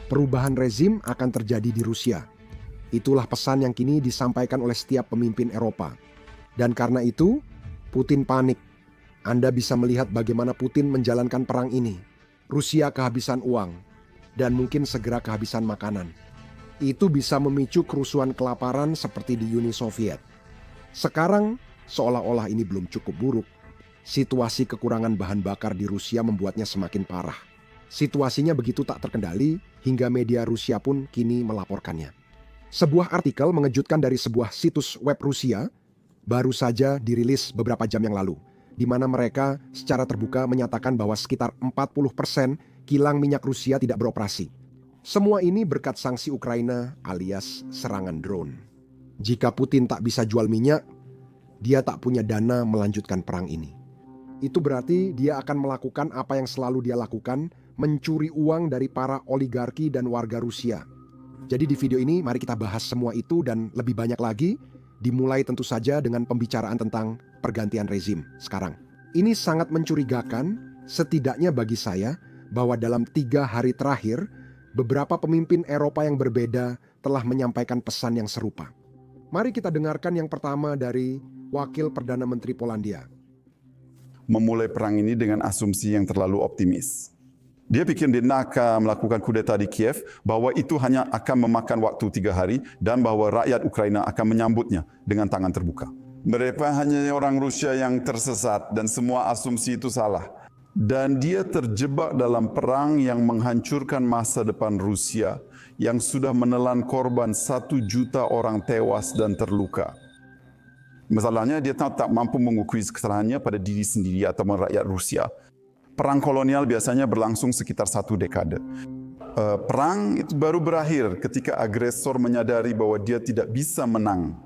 Perubahan rezim akan terjadi di Rusia. Itulah pesan yang kini disampaikan oleh setiap pemimpin Eropa. Dan karena itu, Putin panik. Anda bisa melihat bagaimana Putin menjalankan perang ini. Rusia kehabisan uang, dan mungkin segera kehabisan makanan. Itu bisa memicu kerusuhan kelaparan seperti di Uni Soviet. Sekarang, seolah-olah ini belum cukup buruk. Situasi kekurangan bahan bakar di Rusia membuatnya semakin parah. Situasinya begitu tak terkendali, hingga media Rusia pun kini melaporkannya. Sebuah artikel mengejutkan dari sebuah situs web Rusia baru saja dirilis beberapa jam yang lalu, di mana mereka secara terbuka menyatakan bahwa sekitar 40% kilang minyak Rusia tidak beroperasi. Semua ini berkat sanksi Ukraina alias serangan drone. Jika Putin tak bisa jual minyak, dia tak punya dana melanjutkan perang ini. Itu berarti dia akan melakukan apa yang selalu dia lakukan, mencuri uang dari para oligarki dan warga Rusia. Jadi di video ini mari kita bahas semua itu dan lebih banyak lagi, dimulai tentu saja dengan pembicaraan tentang pergantian rezim sekarang. Ini sangat mencurigakan, setidaknya bagi saya, bahwa dalam 3 hari terakhir, beberapa pemimpin Eropa yang berbeda telah menyampaikan pesan yang serupa. Mari kita dengarkan yang pertama dari Wakil Perdana Menteri Polandia. Memulai perang ini dengan asumsi yang terlalu optimis. Dia pikir dia nak melakukan kudeta di Kiev, bahwa itu hanya akan memakan waktu 3 hari dan bahwa rakyat Ukraina akan menyambutnya dengan tangan terbuka. Mereka hanya orang Rusia yang tersesat dan semua asumsi itu salah. Dan dia terjebak dalam perang yang menghancurkan masa depan Rusia yang sudah menelan korban 1 juta orang tewas dan terluka. Masalahnya dia tak mampu mengakui kesalahannya pada diri sendiri atau rakyat Rusia. Perang kolonial biasanya berlangsung sekitar 1 dekade. Perang itu baru berakhir ketika agresor menyadari bahwa dia tidak bisa menang.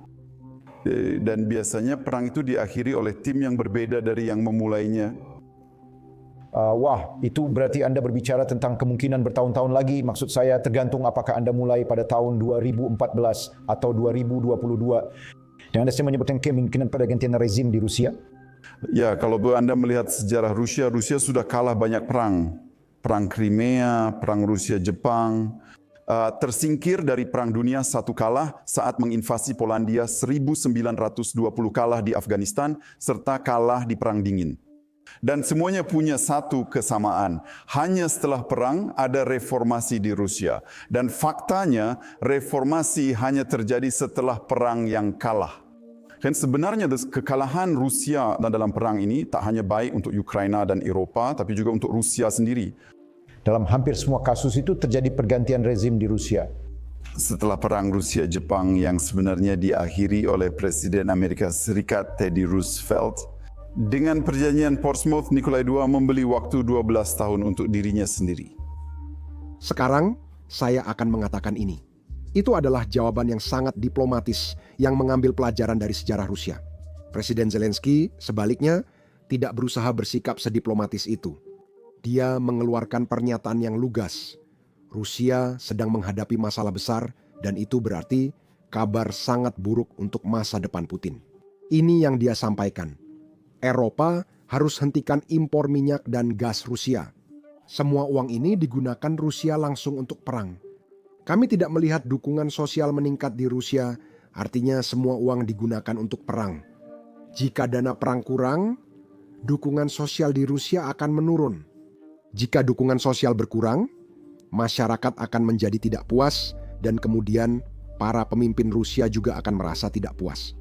Dan biasanya perang itu diakhiri oleh tim yang berbeda dari yang memulainya. Wah, itu berarti Anda berbicara tentang kemungkinan bertahun-tahun lagi. Maksud saya tergantung apakah Anda mulai pada tahun 2014 atau 2022. Dan Anda menyebutkan kemungkinan pergantian rezim di Rusia? Ya, kalau Anda melihat sejarah Rusia, Rusia sudah kalah banyak perang. Perang Crimea, perang Rusia-Jepang. Tersingkir dari Perang Dunia I kalah saat menginvasi Polandia, 1920 kalah di Afghanistan, serta kalah di Perang Dingin. Dan semuanya punya satu kesamaan. Hanya setelah perang ada reformasi di Rusia. Dan faktanya reformasi hanya terjadi setelah perang yang kalah. Dan sebenarnya kekalahan Rusia dalam perang ini tak hanya baik untuk Ukraina dan Eropa, tapi juga untuk Rusia sendiri. Dalam hampir semua kasus itu terjadi pergantian rezim di Rusia. Setelah perang Rusia-Jepang yang sebenarnya diakhiri oleh Presiden Amerika Serikat Teddy Roosevelt, dengan perjanjian Portsmouth, Nikolai II membeli waktu 12 tahun untuk dirinya sendiri. Sekarang, saya akan mengatakan ini. Itu adalah jawaban yang sangat diplomatis yang mengambil pelajaran dari sejarah Rusia. Presiden Zelensky, sebaliknya, tidak berusaha bersikap sediplomatis itu. Dia mengeluarkan pernyataan yang lugas. Rusia sedang menghadapi masalah besar dan itu berarti kabar sangat buruk untuk masa depan Putin. Ini yang dia sampaikan. Eropa harus hentikan impor minyak dan gas Rusia. Semua uang ini digunakan Rusia langsung untuk perang. Kami tidak melihat dukungan sosial meningkat di Rusia, artinya semua uang digunakan untuk perang. Jika dana perang kurang, dukungan sosial di Rusia akan menurun. Jika dukungan sosial berkurang, masyarakat akan menjadi tidak puas dan kemudian para pemimpin Rusia juga akan merasa tidak puas.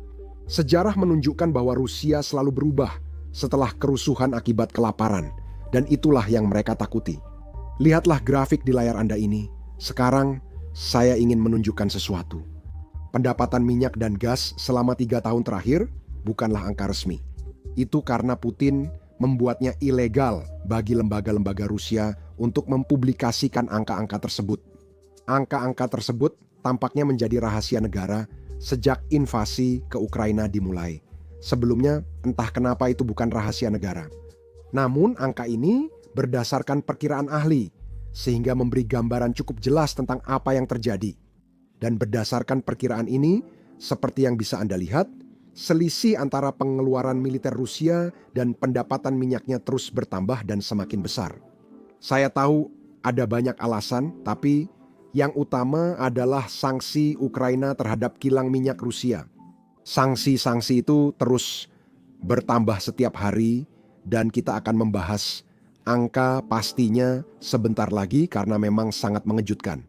Sejarah menunjukkan bahwa Rusia selalu berubah setelah kerusuhan akibat kelaparan, dan itulah yang mereka takuti. Lihatlah grafik di layar Anda ini. Sekarang, saya ingin menunjukkan sesuatu. Pendapatan minyak dan gas selama 3 tahun terakhir bukanlah angka resmi. Itu karena Putin membuatnya ilegal bagi lembaga-lembaga Rusia untuk mempublikasikan angka-angka tersebut. Angka-angka tersebut tampaknya menjadi rahasia negara sejak invasi ke Ukraina dimulai. Sebelumnya, entah kenapa itu bukan rahasia negara. Namun, angka ini berdasarkan perkiraan ahli, sehingga memberi gambaran cukup jelas tentang apa yang terjadi. Dan berdasarkan perkiraan ini, seperti yang bisa Anda lihat, selisih antara pengeluaran militer Rusia dan pendapatan minyaknya terus bertambah dan semakin besar. Saya tahu ada banyak alasan, tapi Yang utama adalah sanksi Ukraina terhadap kilang minyak Rusia. Sanksi-sanksi itu terus bertambah setiap hari dan kita akan membahas angka pastinya sebentar lagi karena memang sangat mengejutkan.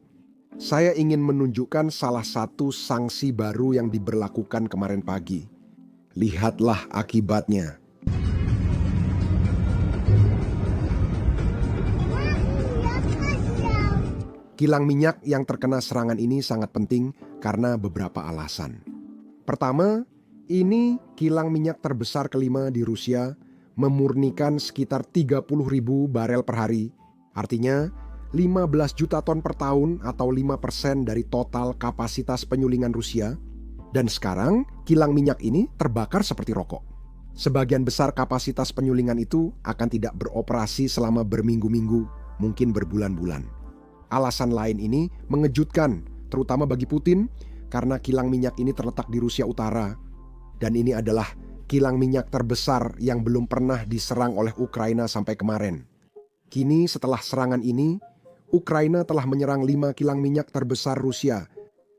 Saya ingin menunjukkan salah satu sanksi baru yang diberlakukan kemarin pagi. Lihatlah akibatnya. Kilang minyak yang terkena serangan ini sangat penting karena beberapa alasan. Pertama, ini kilang minyak terbesar kelima di Rusia, memurnikan sekitar 30.000 barel per hari. Artinya 15 juta ton per tahun atau 5% dari total kapasitas penyulingan Rusia. Dan sekarang kilang minyak ini terbakar seperti rokok. Sebagian besar kapasitas penyulingan itu akan tidak beroperasi selama berminggu-minggu, mungkin berbulan-bulan. Alasan lain ini mengejutkan, terutama bagi Putin, karena kilang minyak ini terletak di Rusia Utara. Dan ini adalah kilang minyak terbesar yang belum pernah diserang oleh Ukraina sampai kemarin. Kini setelah serangan ini, Ukraina telah menyerang 5 kilang minyak terbesar Rusia.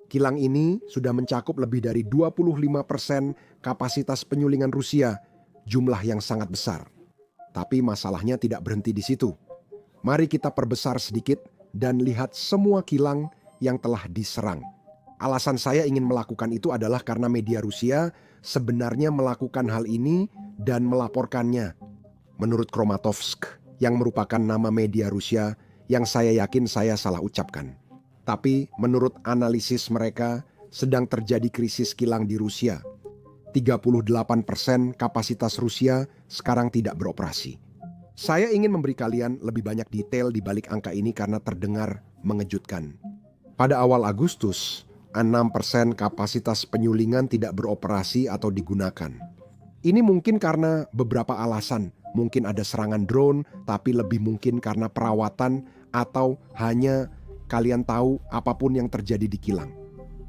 Kilang ini sudah mencakup lebih dari 25% kapasitas penyulingan Rusia, jumlah yang sangat besar. Tapi masalahnya tidak berhenti di situ. Mari kita perbesar sedikit dan lihat semua kilang yang telah diserang. Alasan saya ingin melakukan itu adalah karena media Rusia sebenarnya melakukan hal ini dan melaporkannya. Menurut Kramatorsk, yang merupakan nama media Rusia yang saya yakin saya salah ucapkan. Tapi menurut analisis mereka sedang terjadi krisis kilang di Rusia. 38% kapasitas Rusia sekarang tidak beroperasi. Saya ingin memberi kalian lebih banyak detail di balik angka ini karena terdengar mengejutkan. Pada awal Agustus, 6% kapasitas penyulingan tidak beroperasi atau digunakan. Ini mungkin karena beberapa alasan. Mungkin ada serangan drone, tapi lebih mungkin karena perawatan atau hanya kalian tahu apapun yang terjadi di kilang.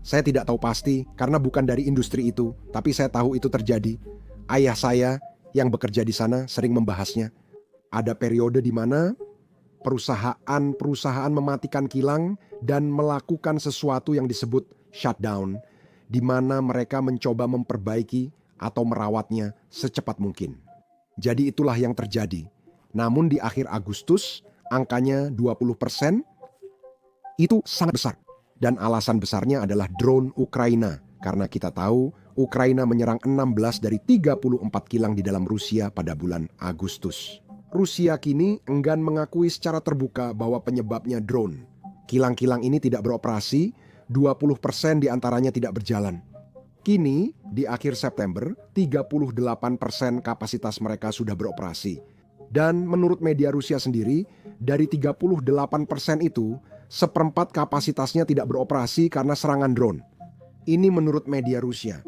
Saya tidak tahu pasti karena bukan dari industri itu, tapi saya tahu itu terjadi. Ayah saya yang bekerja di sana sering membahasnya. Ada periode di mana perusahaan mematikan kilang dan melakukan sesuatu yang disebut shutdown, di mana mereka mencoba memperbaiki atau merawatnya secepat mungkin. Jadi itulah yang terjadi. Namun di akhir Agustus, angkanya 20%, itu sangat besar. Dan alasan besarnya adalah drone Ukraina. Karena kita tahu Ukraina menyerang 16 dari 34 kilang di dalam Rusia pada bulan Agustus. Rusia kini enggan mengakui secara terbuka bahwa penyebabnya drone. Kilang-kilang ini tidak beroperasi, 20% diantaranya tidak berjalan. Kini, di akhir September, 38% kapasitas mereka sudah beroperasi. Dan menurut media Rusia sendiri, dari 38% itu, 1/4 kapasitasnya tidak beroperasi karena serangan drone. Ini menurut media Rusia.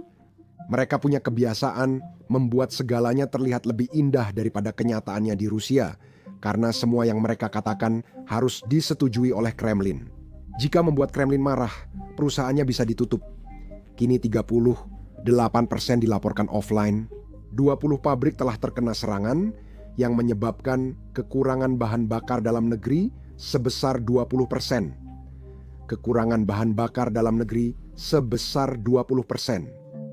Mereka punya kebiasaan membuat segalanya terlihat lebih indah daripada kenyataannya di Rusia, karena semua yang mereka katakan harus disetujui oleh Kremlin. Jika membuat Kremlin marah, perusahaannya bisa ditutup. Kini 38% dilaporkan offline, 20 pabrik telah terkena serangan yang menyebabkan kekurangan bahan bakar dalam negeri sebesar 20%. Kekurangan bahan bakar dalam negeri sebesar 20%.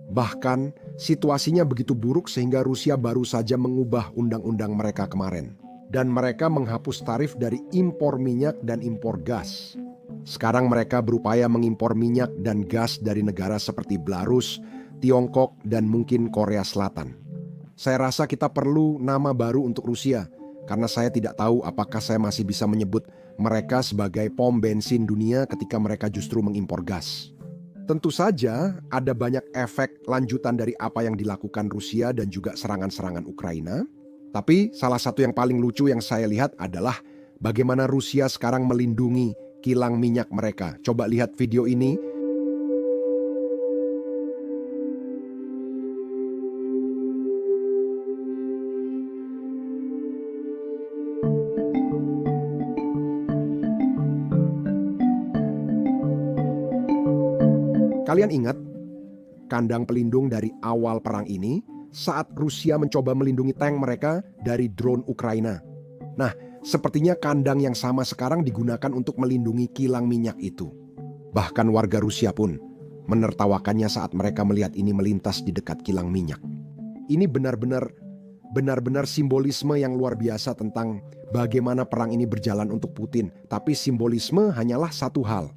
Bahkan situasinya begitu buruk sehingga Rusia baru saja mengubah undang-undang mereka kemarin. Dan mereka menghapus tarif dari impor minyak dan impor gas. Sekarang mereka berupaya mengimpor minyak dan gas dari negara seperti Belarus, Tiongkok, dan mungkin Korea Selatan. Saya rasa kita perlu nama baru untuk Rusia, karena saya tidak tahu apakah saya masih bisa menyebut mereka sebagai pom bensin dunia ketika mereka justru mengimpor gas. Tentu saja ada banyak efek lanjutan dari apa yang dilakukan Rusia dan juga serangan-serangan Ukraina. Tapi salah satu yang paling lucu yang saya lihat adalah bagaimana Rusia sekarang melindungi kilang minyak mereka. Coba lihat video ini. Kalian ingat kandang pelindung dari awal perang ini saat Rusia mencoba melindungi tank mereka dari drone Ukraina. Nah, Sepertinya kandang yang sama sekarang digunakan untuk melindungi kilang minyak itu. Bahkan warga Rusia pun menertawakannya saat mereka melihat ini melintas di dekat kilang minyak. Ini benar-benar simbolisme yang luar biasa tentang bagaimana perang ini berjalan untuk Putin. Tapi simbolisme hanyalah satu hal.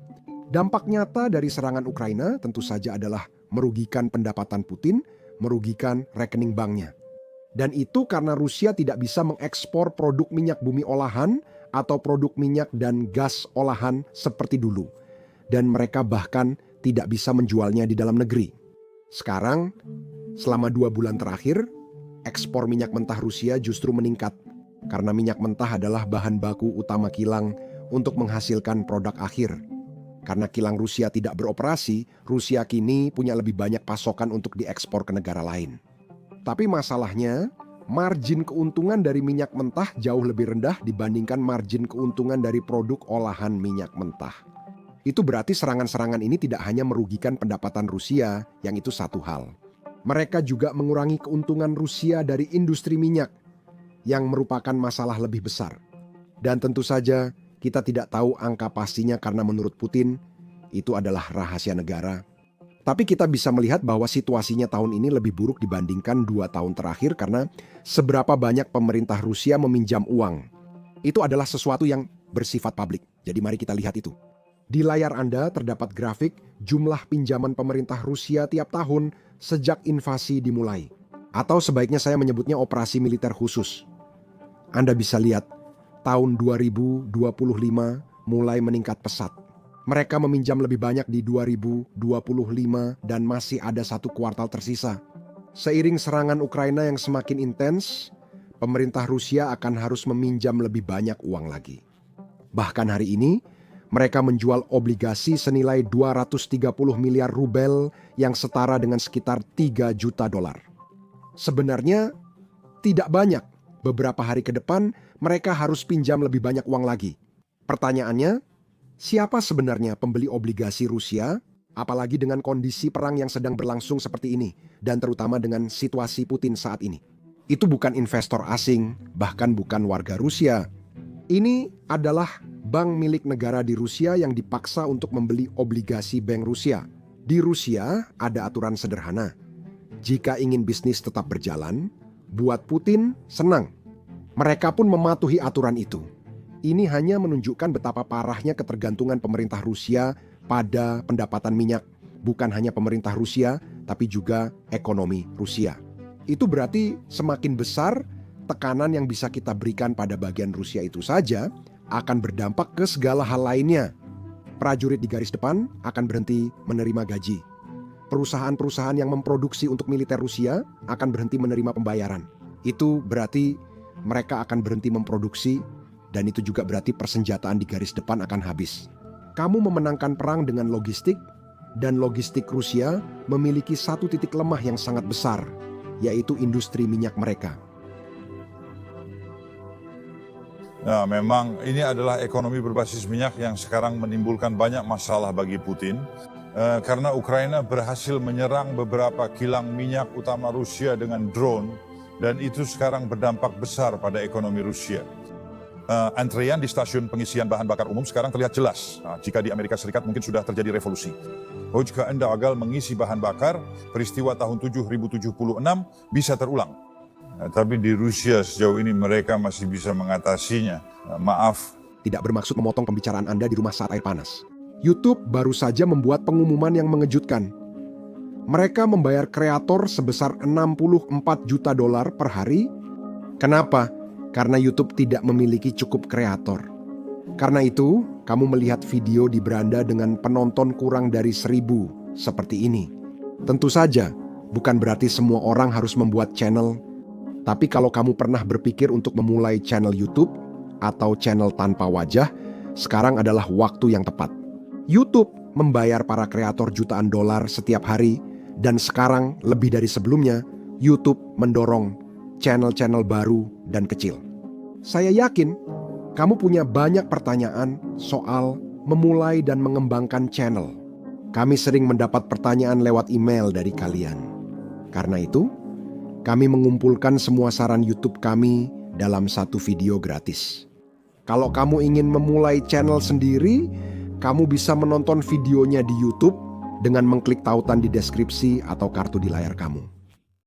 Dampak nyata dari serangan Ukraina tentu saja adalah merugikan pendapatan Putin, merugikan rekening banknya. Dan itu karena Rusia tidak bisa mengekspor produk minyak bumi olahan atau produk minyak dan gas olahan seperti dulu. Dan mereka bahkan tidak bisa menjualnya di dalam negeri. Sekarang, selama 2 bulan terakhir, ekspor minyak mentah Rusia justru meningkat. Karena minyak mentah adalah bahan baku utama kilang untuk menghasilkan produk akhir. Karena kilang Rusia tidak beroperasi, Rusia kini punya lebih banyak pasokan untuk diekspor ke negara lain. Tapi masalahnya, margin keuntungan dari minyak mentah jauh lebih rendah dibandingkan margin keuntungan dari produk olahan minyak mentah. Itu berarti serangan-serangan ini tidak hanya merugikan pendapatan Rusia, yang itu satu hal. Mereka juga mengurangi keuntungan Rusia dari industri minyak, yang merupakan masalah lebih besar. Dan tentu saja kita tidak tahu angka pastinya karena menurut Putin, itu adalah rahasia negara. Tapi kita bisa melihat bahwa situasinya tahun ini lebih buruk dibandingkan 2 tahun terakhir karena seberapa banyak pemerintah Rusia meminjam uang. Itu adalah sesuatu yang bersifat publik. Jadi mari kita lihat itu. Di layar Anda terdapat grafik jumlah pinjaman pemerintah Rusia tiap tahun sejak invasi dimulai. Atau sebaiknya saya menyebutnya operasi militer khusus. Anda bisa lihat tahun 2025 mulai meningkat pesat. Mereka meminjam lebih banyak di 2025 dan masih ada 1 kuartal tersisa. Seiring serangan Ukraina yang semakin intens, pemerintah Rusia akan harus meminjam lebih banyak uang lagi. Bahkan hari ini, mereka menjual obligasi senilai 230 miliar rubel yang setara dengan sekitar 3 juta dolar. Sebenarnya tidak banyak. Beberapa hari ke depan mereka harus pinjam lebih banyak uang lagi. Pertanyaannya, siapa sebenarnya pembeli obligasi Rusia? Apalagi dengan kondisi perang yang sedang berlangsung seperti ini dan terutama dengan situasi Putin saat ini. Itu bukan investor asing, bahkan bukan warga Rusia. Ini adalah bank milik negara di Rusia yang dipaksa untuk membeli obligasi bank Rusia. Di Rusia ada aturan sederhana. Jika ingin bisnis tetap berjalan, buat Putin senang. Mereka pun mematuhi aturan itu. Ini hanya menunjukkan betapa parahnya ketergantungan pemerintah Rusia pada pendapatan minyak. Bukan hanya pemerintah Rusia, tapi juga ekonomi Rusia. Itu berarti semakin besar tekanan yang bisa kita berikan pada bagian Rusia itu saja akan berdampak ke segala hal lainnya. Prajurit di garis depan akan berhenti menerima gaji. Perusahaan-perusahaan yang memproduksi untuk militer Rusia akan berhenti menerima pembayaran. Itu berarti mereka akan berhenti memproduksi dan itu juga berarti persenjataan di garis depan akan habis. Kamu memenangkan perang dengan logistik dan logistik Rusia memiliki 1 titik lemah yang sangat besar, yaitu industri minyak mereka. Nah, memang ini adalah ekonomi berbasis minyak yang sekarang menimbulkan banyak masalah bagi Putin. Karena Ukraina berhasil menyerang beberapa kilang minyak utama Rusia dengan drone. Dan itu sekarang berdampak besar pada ekonomi Rusia. Antrean di stasiun pengisian bahan bakar umum sekarang terlihat jelas. Jika di Amerika Serikat mungkin sudah terjadi revolusi. Jika Anda gagal mengisi bahan bakar, peristiwa tahun 7076 bisa terulang. Tapi di Rusia sejauh ini mereka masih bisa mengatasinya. Maaf. Tidak bermaksud memotong pembicaraan Anda di rumah saat air panas. YouTube baru saja membuat pengumuman yang mengejutkan. Mereka membayar kreator sebesar 64 juta dolar per hari. Kenapa? Karena YouTube tidak memiliki cukup kreator. Karena itu, kamu melihat video di beranda dengan penonton kurang dari 1.000 seperti ini. Tentu saja, bukan berarti semua orang harus membuat channel. Tapi kalau kamu pernah berpikir untuk memulai channel YouTube atau channel tanpa wajah, sekarang adalah waktu yang tepat. YouTube membayar para kreator jutaan dolar setiap hari, dan sekarang lebih dari sebelumnya, YouTube mendorong channel-channel baru dan kecil. Saya yakin kamu punya banyak pertanyaan soal memulai dan mengembangkan channel. Kami sering mendapat pertanyaan lewat email dari kalian. Karena itu, kami mengumpulkan semua saran YouTube kami dalam 1 video gratis. Kalau kamu ingin memulai channel sendiri, kamu bisa menonton videonya di YouTube dengan mengklik tautan di deskripsi atau kartu di layar kamu.